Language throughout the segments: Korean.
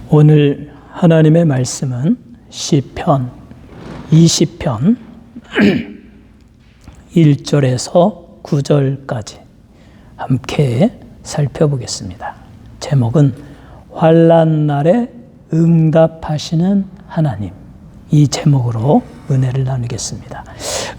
오늘 하나님의 말씀은 시편 20편 1절에서 9절까지 함께 살펴보겠습니다. 제목은 환난 날에 응답하시는 하나님, 이 제목으로 은혜를 나누겠습니다.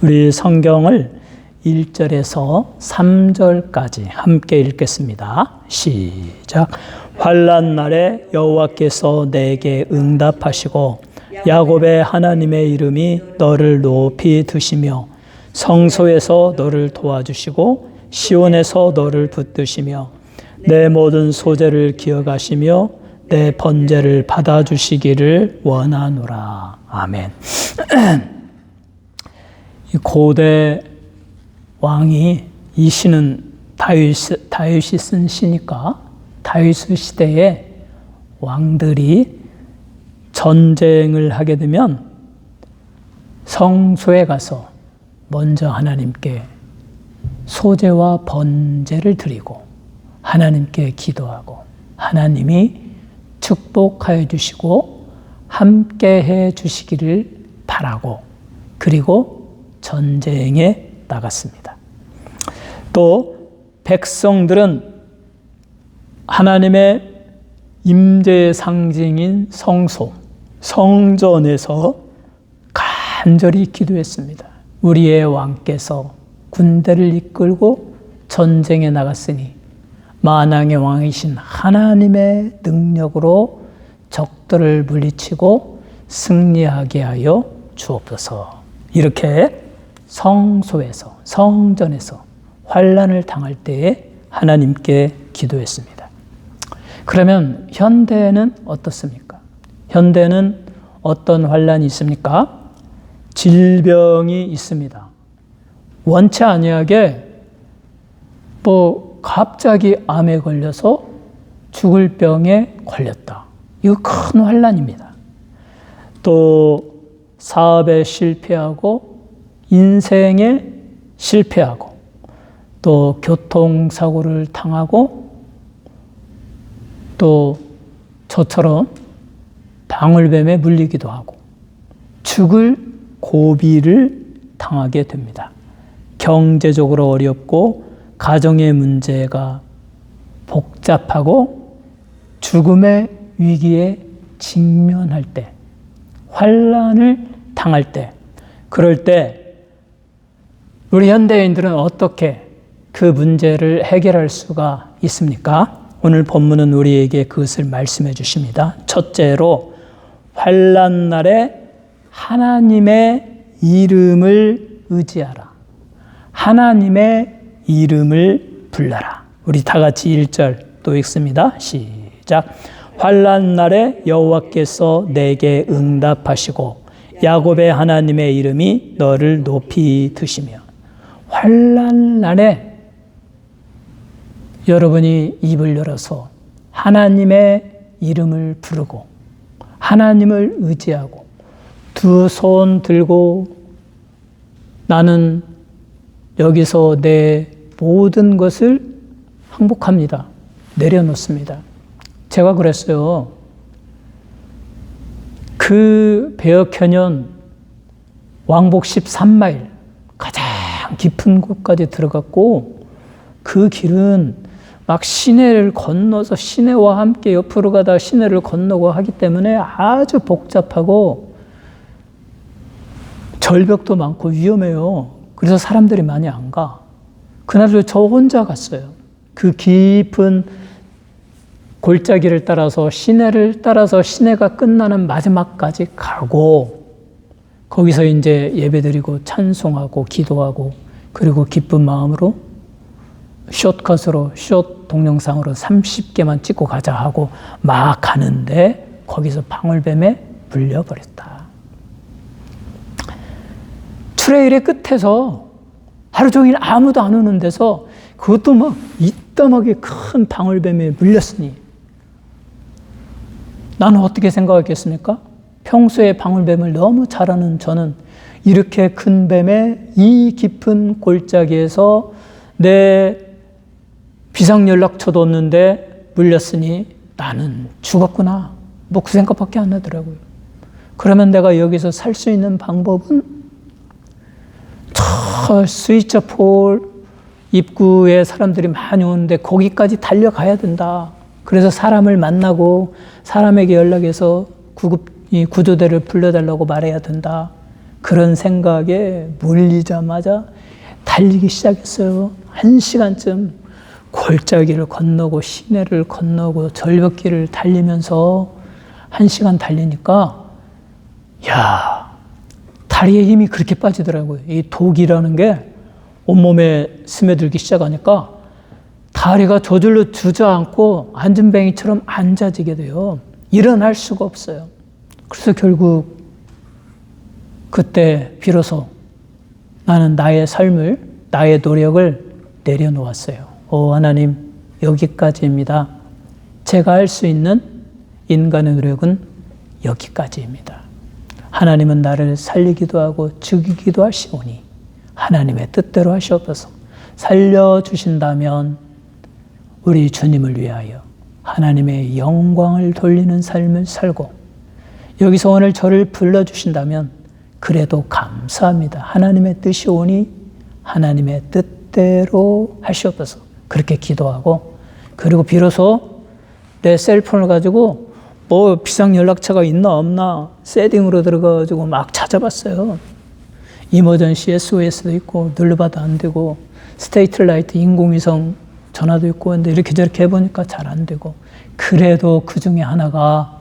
우리 성경을 1절에서 3절까지 함께 읽겠습니다. 시작. 환난 날에 여호와께서 내게 응답하시고 야곱의 하나님의 이름이 너를 높이 드시며 성소에서 너를 도와주시고 시온에서 너를 붙드시며 내 모든 소재를 기억하시며 내 번제를 받아주시기를 원하노라. 아멘. 고대 왕이 이 시는 다윗이 쓴 시니까 다윗 시대에 왕들이 전쟁을 하게 되면 성소에 가서 먼저 하나님께 소제와 번제를 드리고 하나님께 기도하고 하나님이 축복하여 주시고 함께 해 주시기를 바라고 그리고 전쟁에 나갔습니다. 또 백성들은 하나님의 임재의 상징인 성소, 성전에서 간절히 기도했습니다. 우리의 왕께서 군대를 이끌고 전쟁에 나갔으니 만왕의 왕이신 하나님의 능력으로 적들을 물리치고 승리하게 하여 주옵소서. 이렇게 성소에서, 성전에서 환난을 당할 때에 하나님께 기도했습니다. 그러면 현대에는 어떻습니까? 현대는 어떤 환난이 있습니까? 질병이 있습니다. 원치 아니하게 갑자기 암에 걸려서 죽을 병에 걸렸다. 이거 큰 환난입니다. 또 사업에 실패하고 인생에 실패하고 또 교통사고를 당하고 또 저처럼 방울뱀에 물리기도 하고 죽을 고비를 당하게 됩니다. 경제적으로 어렵고 가정의 문제가 복잡하고 죽음의 위기에 직면할 때, 환난을 당할 때, 그럴 때 우리 현대인들은 어떻게 그 문제를 해결할 수가 있습니까? 오늘 본문은 우리에게 그것을 말씀해 주십니다. 첫째로 환난 날에 하나님의 이름을 의지하라. 하나님의 이름을 불러라. 우리 다 같이 1절 또 읽습니다. 시작. 환난 날에 여호와께서 내게 응답하시고 야곱의 하나님의 이름이 너를 높이 드시며. 환난 날에 여러분이 입을 열어서 하나님의 이름을 부르고 하나님을 의지하고 두 손 들고 나는 여기서 내 모든 것을 항복합니다. 내려놓습니다. 제가 그랬어요. 그 배역현현 왕복 13마일 가장 깊은 곳까지 들어갔고 그 길은 막 시내를 건너서 시내와 함께 옆으로 가다가 시내를 건너고 하기 때문에 아주 복잡하고 절벽도 많고 위험해요. 그래서 사람들이 많이 안 가. 그날도 저 혼자 갔어요. 그 깊은 골짜기를 따라서 시내를 따라서 시내가 끝나는 마지막까지 가고 거기서 이제 예배드리고 찬송하고 기도하고 그리고 기쁜 마음으로 숏컷으로 숏 동영상으로 30개만 찍고 가자 하고 막 가는데 거기서 방울뱀에 물려버렸다. 트레일의 끝에서 하루 종일 아무도 안 오는 데서 그것도 막 이따하게 큰 방울뱀에 물렸으니 나는 어떻게 생각했겠습니까? 평소에 방울뱀을 너무 잘 아는 저는 이렇게 큰 뱀의 이 깊은 골짜기에서 내 비상연락처도 없는데 물렸으니 나는 죽었구나. 뭐 그 생각밖에 안 나더라고요. 그러면 내가 여기서 살 수 있는 방법은 저 스위처폴 입구에 사람들이 많이 오는데 거기까지 달려가야 된다. 그래서 사람을 만나고 사람에게 연락해서 구조대를 불러달라고 말해야 된다. 그런 생각에 몰리자마자 달리기 시작했어요. 1시간쯤 골짜기를 건너고 시내를 건너고 절벽길을 달리면서 1시간 달리니까 야, 다리에 힘이 그렇게 빠지더라고요. 이 독이라는 게 온몸에 스며들기 시작하니까 다리가 저절로 주저앉고 앉은뱅이처럼 앉아지게 돼요. 일어날 수가 없어요. 그래서 결국 그때 비로소 나는 나의 삶을, 나의 노력을 내려놓았어요. 하나님, 여기까지입니다. 제가 할 수 있는 인간의 노력은 여기까지입니다. 하나님은 나를 살리기도 하고 죽이기도 하시오니 하나님의 뜻대로 하시옵소서. 살려주신다면 우리 주님을 위하여 하나님의 영광을 돌리는 삶을 살고, 여기서 오늘 저를 불러주신다면 그래도 감사합니다. 하나님의 뜻이 오니 하나님의 뜻대로 하시옵소서. 그렇게 기도하고, 그리고 비로소 내 셀폰을 가지고 뭐 비상연락처가 있나 없나 세팅으로 들어가가지고 막 찾아봤어요. 이머전시 SOS도 있고 눌러봐도 안 되고, 스테이트라이트 인공위성 전화도 있고, 근데 이렇게 저렇게 해보니까 잘 안 되고, 그래도 그 중에 하나가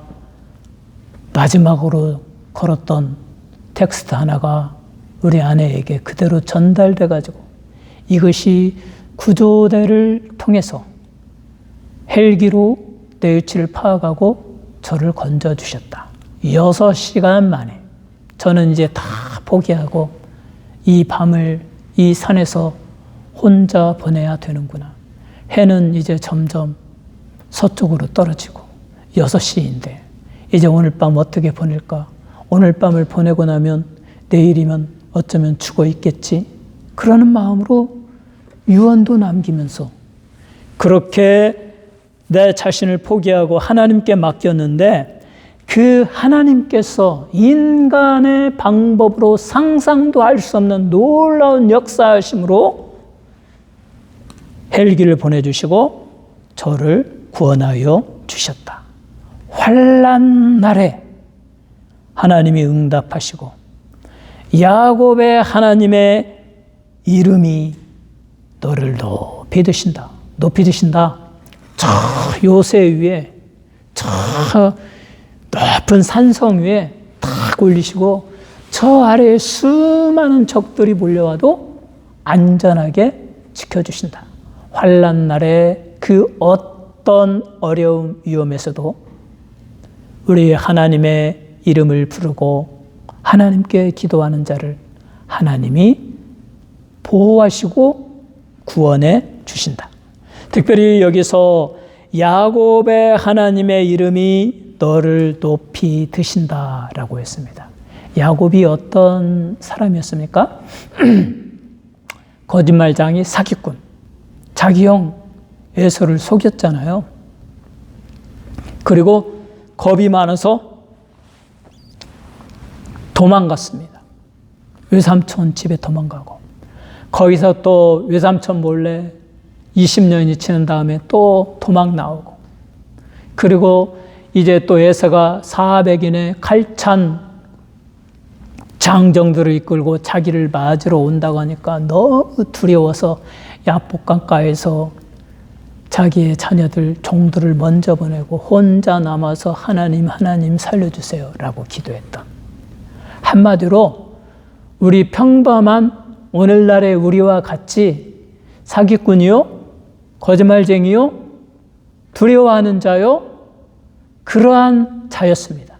마지막으로 걸었던 텍스트 하나가 우리 아내에게 그대로 전달돼가지고 이것이 구조대를 통해서 헬기로 내 위치를 파악하고 저를 건져주셨다. 6시간 만에 저는 이제 다 포기하고 이 밤을 이 산에서 혼자 보내야 되는구나. 해는 이제 점점 서쪽으로 떨어지고 6시인데 이제 오늘 밤 어떻게 보낼까? 오늘 밤을 보내고 나면 내일이면 어쩌면 죽어 있겠지? 그러는 마음으로 유언도 남기면서 그렇게 내 자신을 포기하고 하나님께 맡겼는데, 그 하나님께서 인간의 방법으로 상상도 할 수 없는 놀라운 역사하심으로 헬기를 보내주시고 저를 구원하여 주셨다. 환난 날에 하나님이 응답하시고 야곱의 하나님의 이름이 너를 높이 드신다. 높이 드신다. 저 요새 위에, 저 높은 산성 위에 탁 올리시고 저 아래에 수많은 적들이 몰려와도 안전하게 지켜주신다. 환난 날에 그 어떤 어려움, 위험에서도 우리 하나님의 이름을 부르고 하나님께 기도하는 자를 하나님이 보호하시고 구원해 주신다. 특별히 여기서 야곱의 하나님의 이름이 너를 높이 드신다라고 했습니다. 야곱이 어떤 사람이었습니까? 거짓말장이, 사기꾼. 자기 형 에서를 속였잖아요. 그리고 겁이 많아서 도망갔습니다. 외삼촌 집에 도망가고, 거기서 또 외삼촌 몰래 20년이 지난 다음에 또 도망 나오고, 그리고 이제 또 에서가 400인의 칼찬 장정들을 이끌고 자기를 맞으러 온다고 하니까 너무 두려워서 야복강가에서 자기의 자녀들, 종들을 먼저 보내고 혼자 남아서 하나님 살려주세요 라고 기도했던, 한마디로 우리 평범한 오늘날의 우리와 같이 사기꾼이요, 거짓말쟁이요, 두려워하는 자요, 그러한 자였습니다.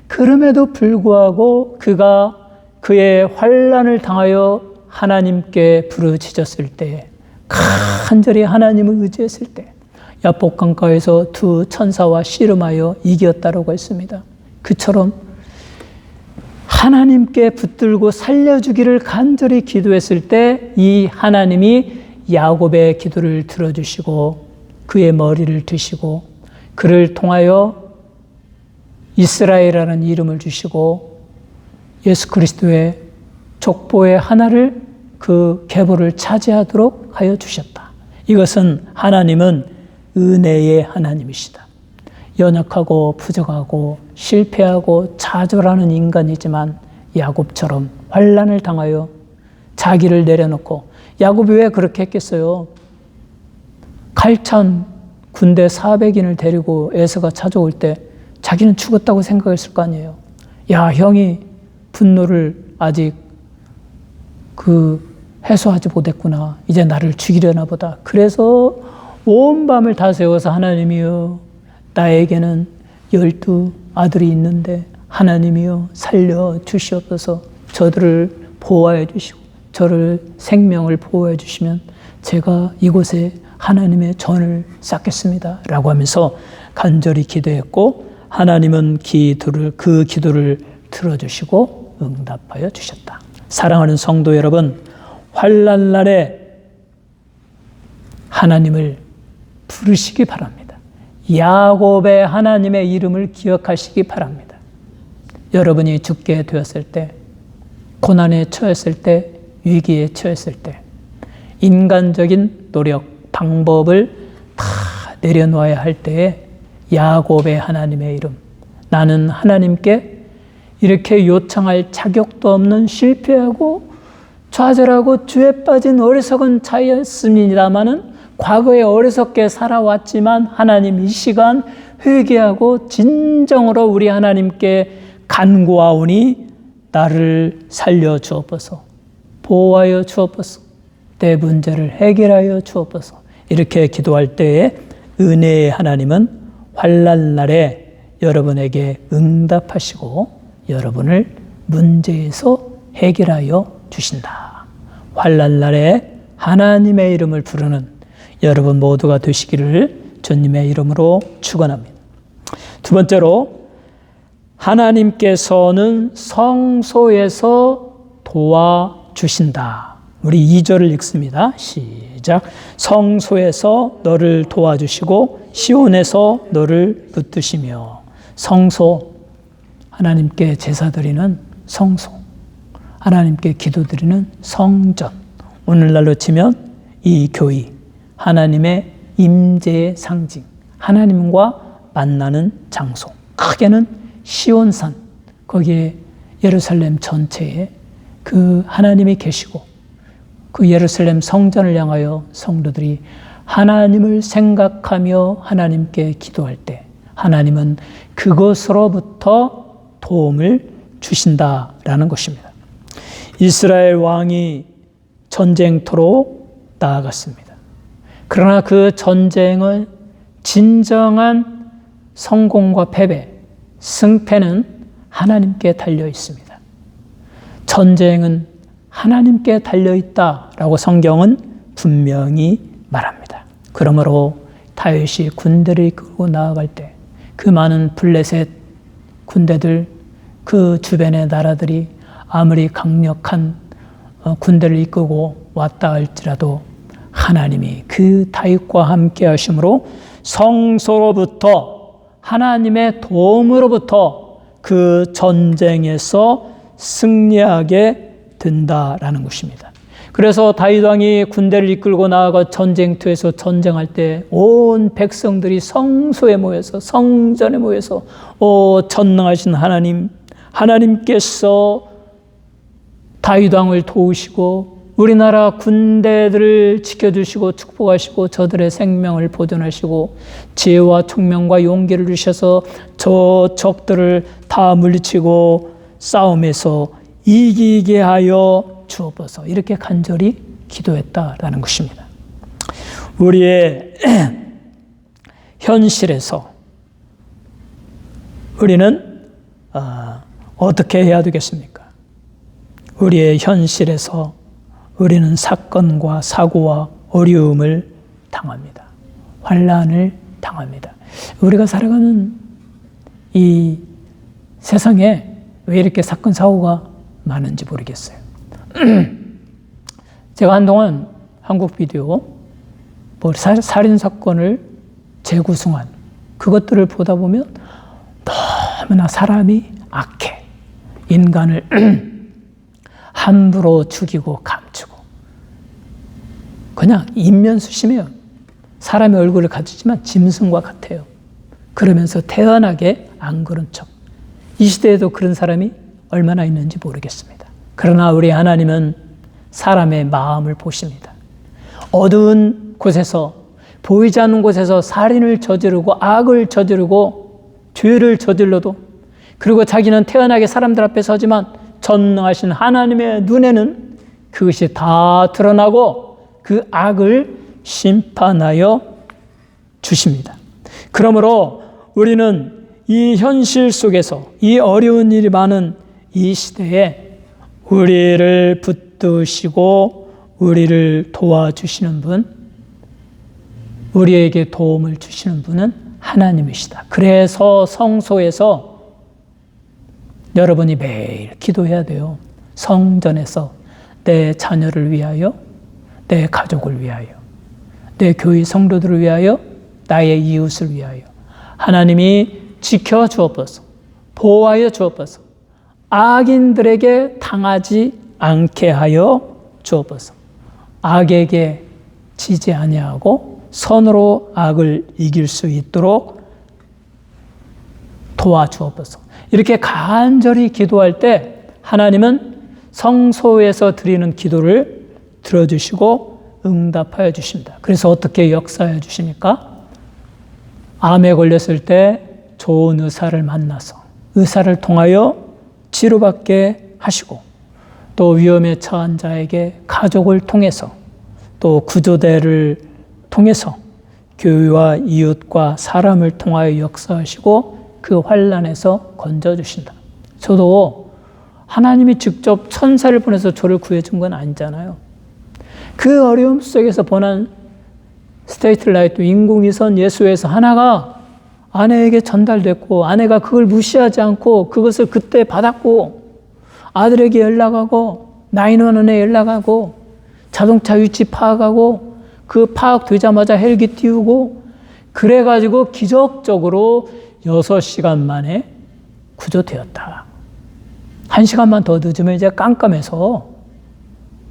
그럼에도 불구하고 그가 그의 환난을 당하여 하나님께 부르짖었을 때, 간절히 하나님을 의지했을 때 야복강가에서 두 천사와 씨름하여 이겼다라고 했습니다. 그처럼 하나님께 붙들고 살려주기를 간절히 기도했을 때 이 하나님이 야곱의 기도를 들어주시고 그의 머리를 드시고 그를 통하여 이스라엘이라는 이름을 주시고 예수 그리스도의 족보의 하나를 그 계보를 차지하도록 하여 주셨다. 이것은 하나님은 은혜의 하나님이시다. 연약하고 부족하고 실패하고 좌절하는 인간이지만 야곱처럼 환난을 당하여 자기를 내려놓고, 야곱이 왜 그렇게 했겠어요? 칼찬 군대 400인을 데리고 에서가 찾아올 때 자기는 죽었다고 생각했을 거 아니에요. 야, 형이 분노를 아직 해소하지 못했구나. 이제 나를 죽이려나 보다. 그래서 온 밤을 다 새워서 하나님이여, 나에게는 12 아들이 있는데 하나님이여 살려 주시옵소서. 저들을 보호해 주시고 저를 생명을 보호해 주시면 제가 이곳에 하나님의 전을 쌓겠습니다 라고 하면서 간절히 기도했고, 하나님은 그 기도를 들어주시고 응답하여 주셨다. 사랑하는 성도 여러분, 환난 날에 하나님을 부르시기 바랍니다. 야곱의 하나님의 이름을 기억하시기 바랍니다. 여러분이 죽게 되었을 때, 고난에 처했을 때, 위기에 처했을 때 인간적인 노력, 방법을 다 내려놓아야 할 때에 야곱의 하나님의 이름, 나는 하나님께 이렇게 요청할 자격도 없는 실패하고 좌절하고 죄에 빠진 어리석은 자였습니다마는 과거에 어리석게 살아왔지만 하나님 이 시간 회개하고 진정으로 우리 하나님께 간구하오니 나를 살려 주옵소서, 보호하여 주옵소서, 내 문제를 해결하여 주옵소서. 이렇게 기도할 때에 은혜의 하나님은 환난 날에 여러분에게 응답하시고 여러분을 문제에서 해결하여 주신다. 환난 날에 하나님의 이름을 부르는 여러분 모두가 되시기를 주님의 이름으로 축원합니다. 두 번째로, 하나님께서는 성소에서 도와주신다. 우리 2절을 읽습니다. 시작. 성소에서 너를 도와주시고 시온에서 너를 붙드시며. 성소, 하나님께 제사 드리는 성소, 하나님께 기도 드리는 성전, 오늘날로 치면 이 교회, 하나님의 임재의 상징, 하나님과 만나는 장소, 크게는 시온산, 거기에 예루살렘 전체에 그 하나님이 계시고 그 예루살렘 성전을 향하여 성도들이 하나님을 생각하며 하나님께 기도할 때 하나님은 그것으로부터 도움을 주신다라는 것입니다. 이스라엘 왕이 전쟁터로 나아갔습니다. 그러나 그 전쟁은 진정한 성공과 패배, 승패는 하나님께 달려 있습니다. 전쟁은 하나님께 달려있다라고 성경은 분명히 말합니다. 그러므로 다윗이 군대를 이끌고 나아갈 때 그 많은 블레셋 군대들, 그 주변의 나라들이 아무리 강력한 군대를 이끌고 왔다 할지라도 하나님이 그 다윗과 함께 하심으로 성소로부터 하나님의 도움으로부터 그 전쟁에서 승리하게 된다라는 것입니다. 그래서 다윗 왕이 군대를 이끌고 나아가 전쟁터에서 전쟁할 때 온 백성들이 성소에 모여서, 성전에 모여서 전능하신 하나님께서 다윗 왕을 도우시고 우리나라 군대들을 지켜주시고 축복하시고 저들의 생명을 보존하시고 지혜와 총명과 용기를 주셔서 저 적들을 다 물리치고 싸움에서 이기게 하여 주옵소서. 이렇게 간절히 기도했다라는 것입니다. 우리의 현실에서 우리는 어떻게 해야 되겠습니까? 우리의 현실에서 우리는 사건과 사고와 어려움을 당합니다. 환난을 당합니다. 우리가 살아가는 이 세상에 왜 이렇게 사건 사고가 많은지 모르겠어요. 제가 한동안 한국 비디오 살인 사건을 재구성한 그것들을 보다 보면 너무나 사람이 악해. 인간을 함부로 죽이고 감추고 그냥 인면수심해요. 사람의 얼굴을 가지지만 짐승과 같아요. 그러면서 태연하게 안 그런 척. 이 시대에도 그런 사람이 얼마나 있는지 모르겠습니다. 그러나 우리 하나님은 사람의 마음을 보십니다. 어두운 곳에서, 보이지 않는 곳에서 살인을 저지르고 악을 저지르고 죄를 저질러도, 그리고 자기는 태연하게 사람들 앞에 서지만 전능하신 하나님의 눈에는 그것이 다 드러나고 그 악을 심판하여 주십니다. 그러므로 우리는 이 현실 속에서, 이 어려운 일이 많은 이 시대에 우리를 붙드시고 우리를 도와주시는 분, 우리에게 도움을 주시는 분은 하나님이시다. 그래서 성소에서 여러분이 매일 기도해야 돼요. 성전에서 내 자녀를 위하여, 내 가족을 위하여, 내 교회 성도들을 위하여, 나의 이웃을 위하여 하나님이 지켜 주옵소서, 보호하여 주옵소서, 악인들에게 당하지 않게 하여 주옵소서, 악에게 지지 아니하고 선으로 악을 이길 수 있도록 도와주옵소서. 이렇게 간절히 기도할 때 하나님은 성소에서 드리는 기도를 들어주시고 응답하여 주십니다. 그래서 어떻게 역사해 주십니까? 암에 걸렸을 때 좋은 의사를 만나서 의사를 통하여 치료받게 하시고, 또 위험에 처한 자에게 가족을 통해서, 또 구조대를 통해서 교회와 이웃과 사람을 통하여 역사하시고 그 환난에서 건져주신다. 저도 하나님이 직접 천사를 보내서 저를 구해준 건 아니잖아요. 그 어려움 속에서 보낸 스테이트 라이트 인공위성 예수에서 하나가 아내에게 전달됐고, 아내가 그걸 무시하지 않고 그것을 그때 받았고, 아들에게 연락하고, 911에 연락하고, 자동차 위치 파악하고, 그 파악되자마자 헬기 띄우고, 그래가지고 기적적으로 6시간 만에 구조되었다. 1시간만 더 늦으면 이제 깜깜해서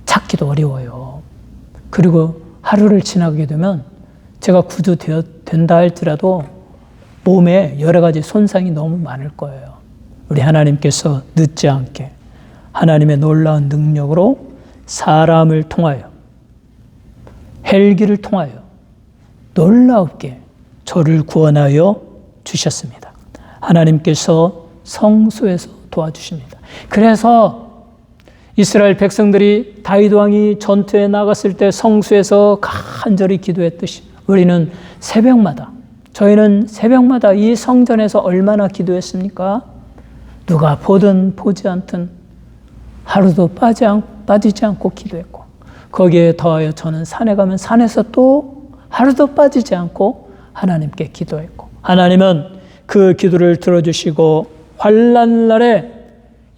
찾기도 어려워요. 그리고 하루를 지나게 되면 제가 구조된다 할지라도 몸에 여러 가지 손상이 너무 많을 거예요. 우리 하나님께서 늦지 않게 하나님의 놀라운 능력으로 사람을 통하여, 헬기를 통하여 놀랍게 저를 구원하여 주셨습니다. 하나님께서 성소에서 도와주십니다. 그래서 이스라엘 백성들이 다윗 왕이 전투에 나갔을 때 성소에서 간절히 기도했듯이 우리는 새벽마다, 저희는 새벽마다 이 성전에서 얼마나 기도했습니까? 누가 보든 보지 않든 하루도 빠지지 않고 기도했고, 거기에 더하여 저는 산에 가면 산에서 또 하루도 빠지지 않고 하나님께 기도했고, 하나님은 그 기도를 들어주시고 환난 날에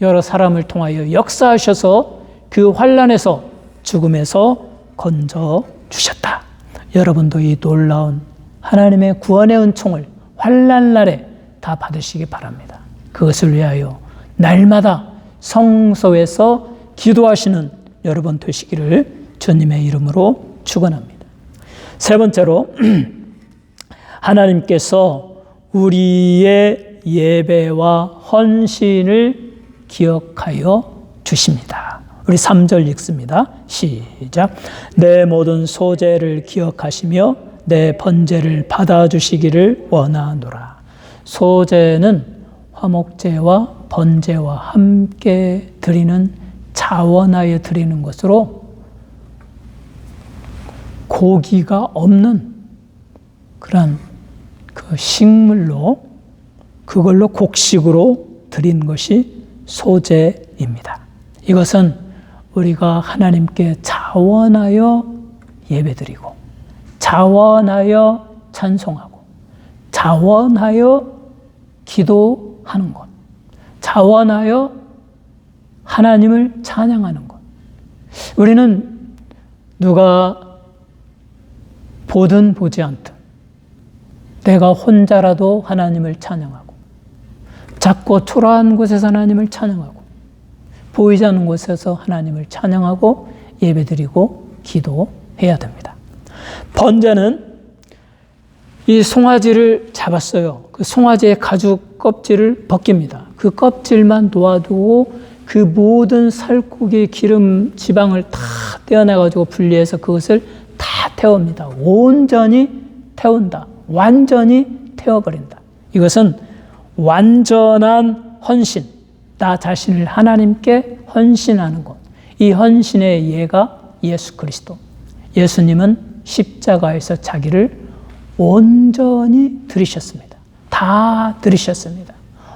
여러 사람을 통하여 역사하셔서 그 환난에서, 죽음에서 건져 주셨다. 여러분도 이 놀라운 하나님의 구원의 은총을 환난 날에 다 받으시기 바랍니다. 그것을 위하여 날마다 성소에서 기도하시는 여러분 되시기를 주님의 이름으로 축원합니다. 세 번째로 하나님께서 우리의 예배와 헌신을 기억하여 주십니다. 우리 3절 읽습니다. 시작. 내 모든 소재를 기억하시며 내 번제를 받아주시기를 원하노라. 소제는 화목제와 번제와 함께 드리는, 자원하여 드리는 것으로 고기가 없는 그런 그 식물로, 그걸로 곡식으로 드린 것이 소제입니다. 이것은 우리가 하나님께 자원하여 예배드리고, 자원하여 찬송하고, 자원하여 기도하는 것, 자원하여 하나님을 찬양하는 것. 우리는 누가 보든 보지 않든 내가 혼자라도 하나님을 찬양하고, 작고 초라한 곳에서 하나님을 찬양하고 보이지 않는 곳에서 하나님을 찬양하고 예배드리고 기도해야 됩니다. 번제는 이 송아지를 잡았어요. 그 송아지의 가죽 껍질을 벗깁니다. 그 껍질만 놓아두고 그 모든 살코기 기름 지방을 다 떼어내가지고 분리해서 그것을 다 태웁니다. 온전히 태운다. 완전히 태워버린다. 이것은 완전한 헌신, 나 자신을 하나님께 헌신하는 것. 이 헌신의 예가 예수 그리스도. 예수님은 십자가에서 자기를 온전히 들이셨습니다. 다 들이셨습니다.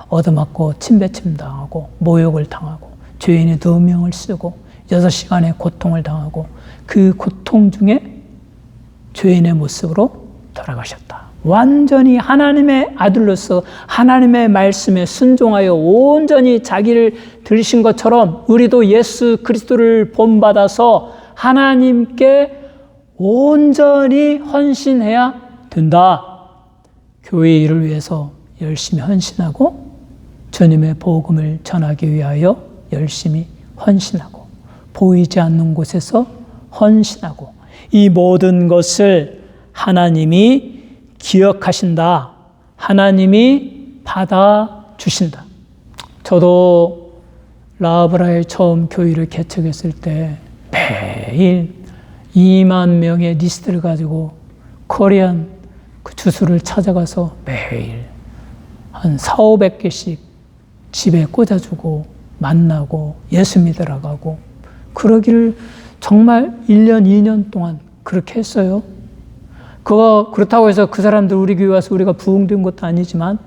얻어맞고 침뱉음 당하고 모욕을 당하고 죄인의 누명을 쓰고 6시간의 고통을 당하고 그 고통 중에 죄인의 모습으로 돌아가셨다. 완전히 하나님의 아들로서 하나님의 말씀에 순종하여 온전히 자기를 들이신 것처럼 우리도 예수 그리스도를 본받아서 하나님께 온전히 헌신해야 된다. 교회의 일을 위해서 열심히 헌신하고 주님의 복음을 전하기 위하여 열심히 헌신하고 보이지 않는 곳에서 헌신하고 이 모든 것을 하나님이 기억하신다. 하나님이 받아주신다. 저도 라브라에 처음 교회를 개척했을 때 매일 2만 명의 리스트를 가지고 코리안 그 주소를 찾아가서 매일 한 400~500개씩 집에 꽂아주고 만나고 예수 믿으라고 그러기를 정말 1년, 2년 동안 그렇게 했어요. 그렇다고 해서 그 사람들 우리 교회 와서 우리가 부흥된 것도 아니지만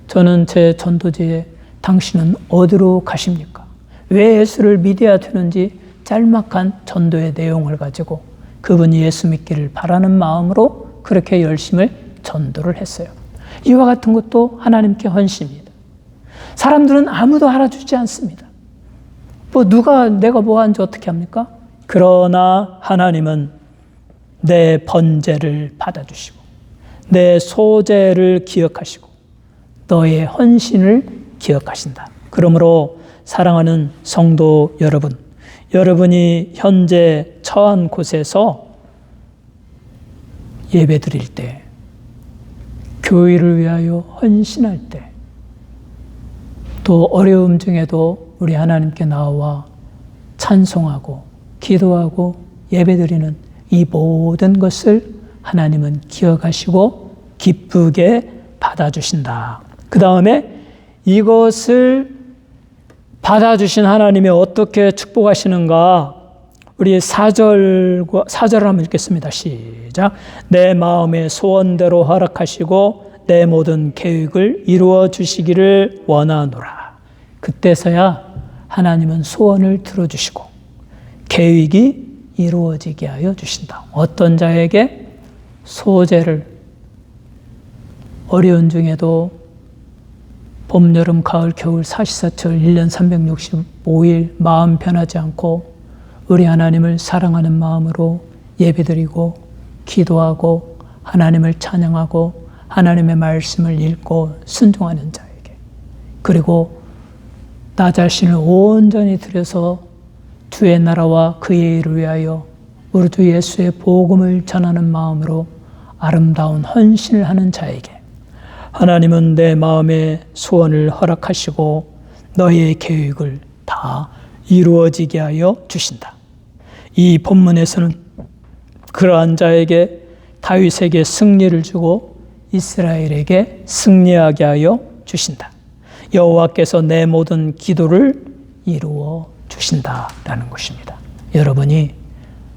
저는 제 전도지에 당신은 어디로 가십니까? 왜 예수를 믿어야 되는지 짤막한 전도의 내용을 가지고 그분이 예수 믿기를 바라는 마음으로 그렇게 열심히 전도를 했어요. 이와 같은 것도 하나님께 헌신입니다. 사람들은 아무도 알아주지 않습니다. 내가 뭐 하는지 어떻게 합니까? 그러나 하나님은 내 번제를 받아주시고 내 소제를 기억하시고 너의 헌신을 기억하신다. 그러므로 사랑하는 성도 여러분, 여러분이 현재 처한 곳에서 예배드릴 때, 교회를 위하여 헌신할 때, 또 어려움 중에도 우리 하나님께 나와 찬송하고 기도하고 예배드리는 이 모든 것을 하나님은 기억하시고 기쁘게 받아주신다. 그 다음에 이것을 받아주신 하나님이 어떻게 축복하시는가? 우리 4절을 한번 읽겠습니다. 시작. 내 마음의 소원대로 허락하시고 내 모든 계획을 이루어 주시기를 원하노라. 그때서야 하나님은 소원을 들어주시고 계획이 이루어지게 하여 주신다. 어떤 자에게 소제를 어려운 중에도 봄, 여름, 가을, 겨울 44철 1년 365일 마음 변하지 않고 우리 하나님을 사랑하는 마음으로 예배드리고 기도하고 하나님을 찬양하고 하나님의 말씀을 읽고 순종하는 자에게, 그리고 나 자신을 온전히 들여서 주의 나라와 그의 일을 위하여 우리 주 예수의 복음을 전하는 마음으로 아름다운 헌신을 하는 자에게 하나님은 내 마음의 소원을 허락하시고 너의 계획을 다 이루어지게 하여 주신다. 이 본문에서는 그러한 자에게 다윗에게 승리를 주고 이스라엘에게 승리하게 하여 주신다. 여호와께서 내 모든 기도를 이루어 주신다라는 것입니다. 여러분이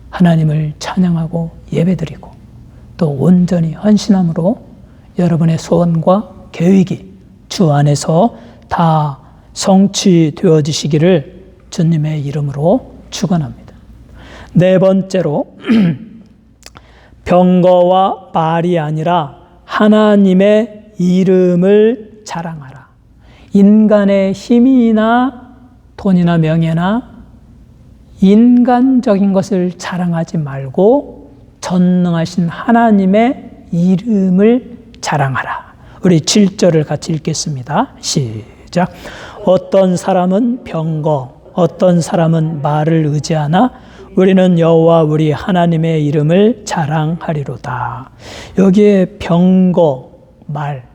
하나님을 찬양하고 예배드리고 또 온전히 헌신함으로 여러분의 소원과 계획이 주 안에서 다 성취되어지시기를 주님의 이름으로 축원합니다. 네 번째로 병거와 말이 아니라 하나님의 이름을 자랑하라. 인간의 힘이나 돈이나 명예나 인간적인 것을 자랑하지 말고 전능하신 하나님의 이름을 자랑하라. 우리 7절을 같이 읽겠습니다. 시작. 시작. 어떤 사람은 병거, 어떤 사람은 말을 의지하나 우리는 여호와 우리 하나님의 이름을 자랑하리로다. 여기에 병거, 말.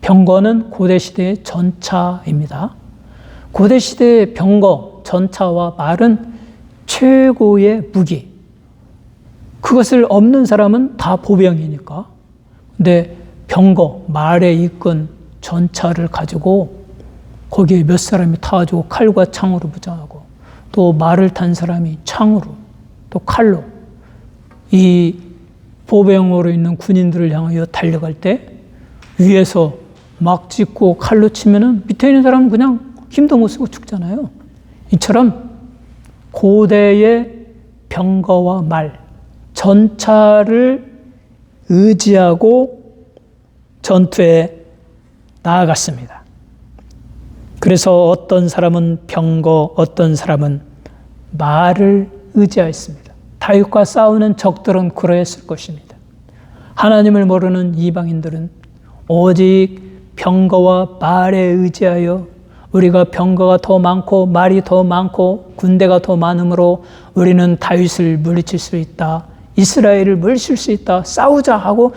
병거는 고대시대의 전차입니다. 고대시대의 병거, 전차와 말은 최고의 무기. 그것을 없는 사람은 다 보병이니까. 근데 병거, 말에 이끈 전차를 가지고 거기에 몇 사람이 타가지고 칼과 창으로 무장하고 또 말을 탄 사람이 창으로 또 칼로 이 보병으로 있는 군인들을 향하여 달려갈 때 위에서 막 짚고 칼로 치면은 밑에 있는 사람은 그냥 힘도 못 쓰고 죽잖아요. 이처럼 고대의 병거와 말, 전차를 의지하고 전투에 나아갔습니다. 그래서 어떤 사람은 병거, 어떤 사람은 말을 의지하였습니다. 다윗과 싸우는 적들은 그러했을 것입니다. 하나님을 모르는 이방인들은 오직 병거와 말에 의지하여 우리가 병거가 더 많고 말이 더 많고 군대가 더 많으므로 우리는 다윗을 물리칠 수 있다. 이스라엘을 물리칠 수 있다. 싸우자 하고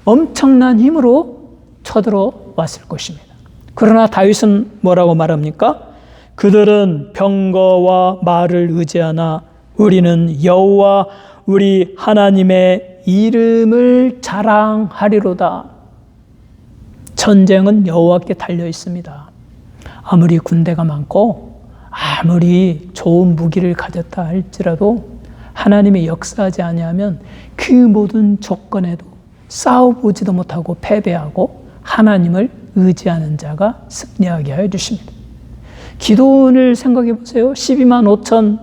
엄청난 힘으로 쳐들어왔을 것입니다. 그러나 다윗은 뭐라고 말합니까? 그들은 병거와 말을 의지하나 우리는 여호와 우리 하나님의 이름을 자랑하리로다. 전쟁은 여호와께 달려 있습니다. 아무리 군대가 많고 아무리 좋은 무기를 가졌다 할지라도 하나님이 역사하지 아니하면 그 모든 조건에도 싸워보지도 못하고 패배하고 하나님을 의지하는 자가 승리하게 하여 주십니다. 기도원을 생각해 보세요. 12만 5천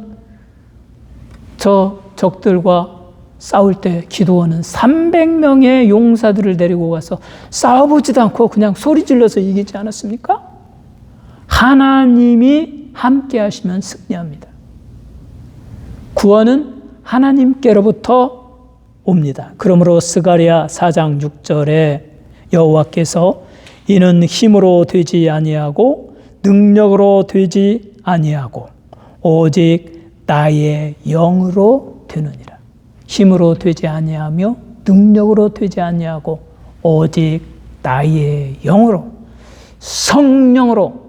저 적들과 싸울 때 기도원은 300명의 용사들을 데리고 가서 싸워보지도 않고 그냥 소리 질러서 이기지 않았습니까? 하나님이 함께 하시면 승리합니다. 구원은 하나님께로부터 옵니다. 그러므로 스가랴 4장 6절에 여호와께서 이는 힘으로 되지 아니하고 능력으로 되지 아니하고 오직 나의 영으로 되느니라. 힘으로 되지 아니하며 능력으로 되지 아니하고 오직 나의 영으로 성령으로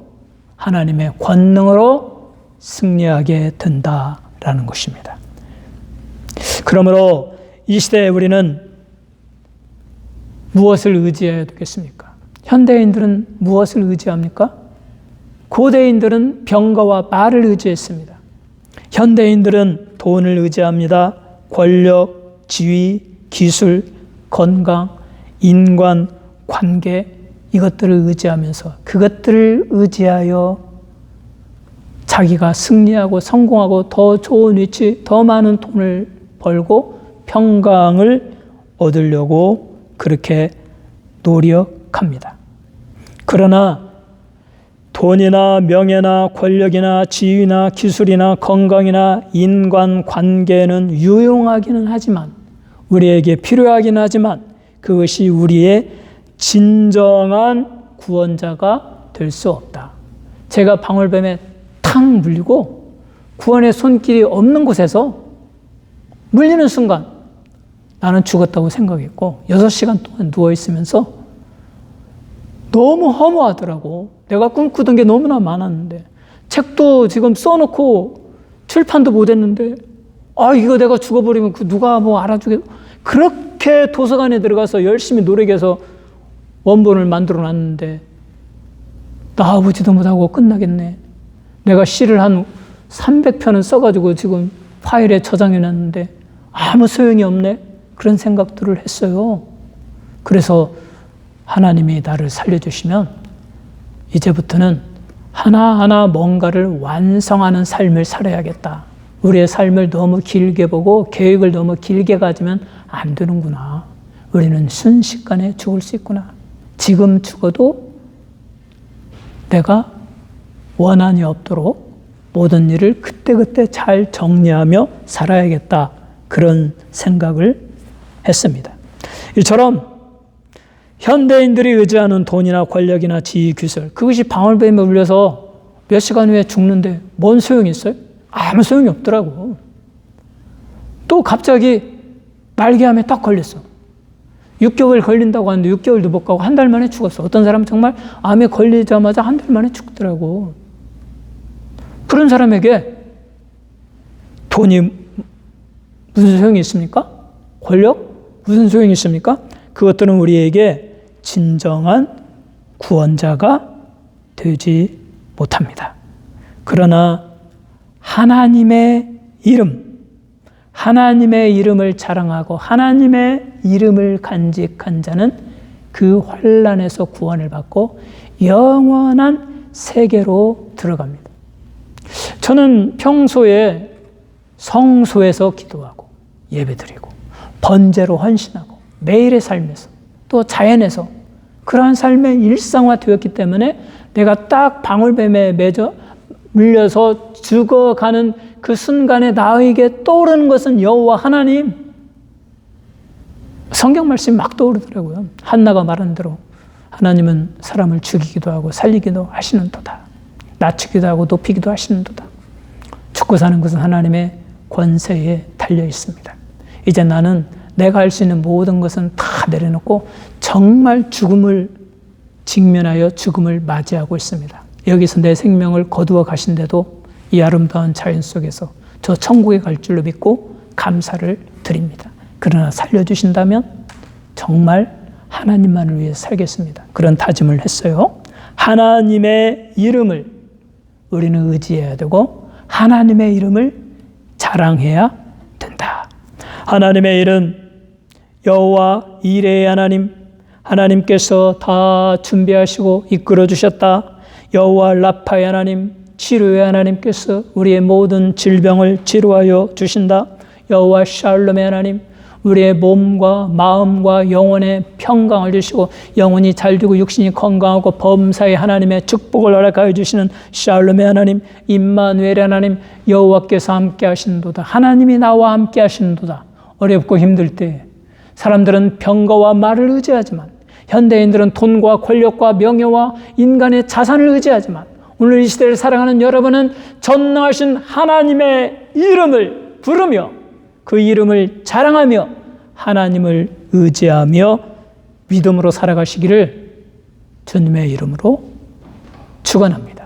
하나님의 권능으로 승리하게 된다라는 것입니다. 그러므로 이 시대에 우리는 무엇을 의지해야 되겠습니까? 현대인들은 무엇을 의지합니까? 고대인들은 병거와 말을 의지했습니다. 현대인들은 돈을 의지합니다. 권력, 지위, 기술, 건강, 인간, 관계 이것들을 의지하면서 그것들을 의지하여 자기가 승리하고 성공하고 더 좋은 위치, 더 많은 돈을 벌고 평강을 얻으려고 그렇게 노력합니다. 그러나 돈이나 명예나 권력이나 지위나 기술이나 건강이나 인간 관계는 유용하기는 하지만 우리에게 필요하긴 하지만 그것이 우리의 진정한 구원자가 될 수 없다. 제가 방울뱀에 탁 물리고 구원의 손길이 없는 곳에서 물리는 순간 나는 죽었다고 생각했고 6시간 동안 누워있으면서 너무 허무하더라고. 내가 꿈꾸던 게 너무나 많았는데 책도 지금 써놓고 출판도 못했는데 이거 내가 죽어버리면 누가 뭐 알아주겠. 그렇게 도서관에 들어가서 열심히 노력해서 원본을 만들어 놨는데 나와보지도 못하고 끝나겠네. 내가 시를 한 300편은 써가지고 지금 파일에 저장해 놨는데 아무 소용이 없네. 그런 생각들을 했어요. 그래서 하나님이 나를 살려주시면 이제부터는 하나하나 뭔가를 완성하는 삶을 살아야겠다. 우리의 삶을 너무 길게 보고 계획을 너무 길게 가지면 안 되는구나. 우리는 순식간에 죽을 수 있구나. 지금 죽어도 내가 원한이 없도록 모든 일을 그때그때 잘 정리하며 살아야겠다. 그런 생각을 했습니다. 이처럼 현대인들이 의지하는 돈이나 권력이나 지위, 규설, 그것이 방울뱀에 물려서 몇 시간 후에 죽는데 뭔 소용이 있어요? 아무 소용이 없더라고. 또 갑자기 말기암에 딱 걸렸어. 6개월 걸린다고 하는데 6개월도 못 가고 한 달 만에 죽었어. 어떤 사람은 정말 암에 걸리자마자 한 달 만에 죽더라고. 그런 사람에게 돈이 무슨 소용이 있습니까? 권력? 무슨 소용이 있습니까? 그것들은 우리에게 진정한 구원자가 되지 못합니다. 그러나 하나님의 이름을 자랑하고 하나님의 이름을 간직한 자는 그 환난에서 구원을 받고 영원한 세계로 들어갑니다. 저는 평소에 성소에서 기도하고 예배드리고 번제로 헌신하고 매일의 삶에서 또 자연에서 그러한 삶의 일상화되었기 때문에 내가 딱 방울뱀에 물려서 죽어가는 그 순간에 나에게 떠오르는 것은 여호와 하나님. 성경 말씀이 막 떠오르더라고요. 한나가 말한 대로 하나님은 사람을 죽이기도 하고 살리기도 하시는도다. 낮추기도 하고 높이기도 하시는도다. 죽고 사는 것은 하나님의 권세에 달려 있습니다. 이제 나는 내가 할 수 있는 모든 것은 다 내려놓고 정말 죽음을 직면하여 죽음을 맞이하고 있습니다. 여기서 내 생명을 거두어 가신데도 이 아름다운 자연 속에서 저 천국에 갈 줄로 믿고 감사를 드립니다. 그러나 살려주신다면 정말 하나님만을 위해 살겠습니다. 그런 다짐을 했어요. 하나님의 이름을 우리는 의지해야 되고 하나님의 이름을 자랑해야 된다. 하나님의 이름 여호와 이레의 하나님, 하나님께서 다 준비하시고 이끌어 주셨다. 여호와 라파의 하나님, 치료의 하나님께서 우리의 모든 질병을 치료하여 주신다. 여호와 샬롬의 하나님, 우리의 몸과 마음과 영혼의 평강을 주시고 영혼이 잘 되고 육신이 건강하고 범사의 하나님의 축복을 허락하여 주시는 샬롬의 하나님, 임마누엘의 하나님, 여호와께서 함께 하시는도다. 하나님이 나와 함께 하시는도다. 어렵고 힘들 때 사람들은 병거와 말을 의지하지만 현대인들은 돈과 권력과 명예와 인간의 자산을 의지하지만 오늘 이 시대를 살아가는 여러분은 전능하신 하나님의 이름을 부르며 그 이름을 자랑하며 하나님을 의지하며 믿음으로 살아가시기를 주님의 이름으로 축원합니다.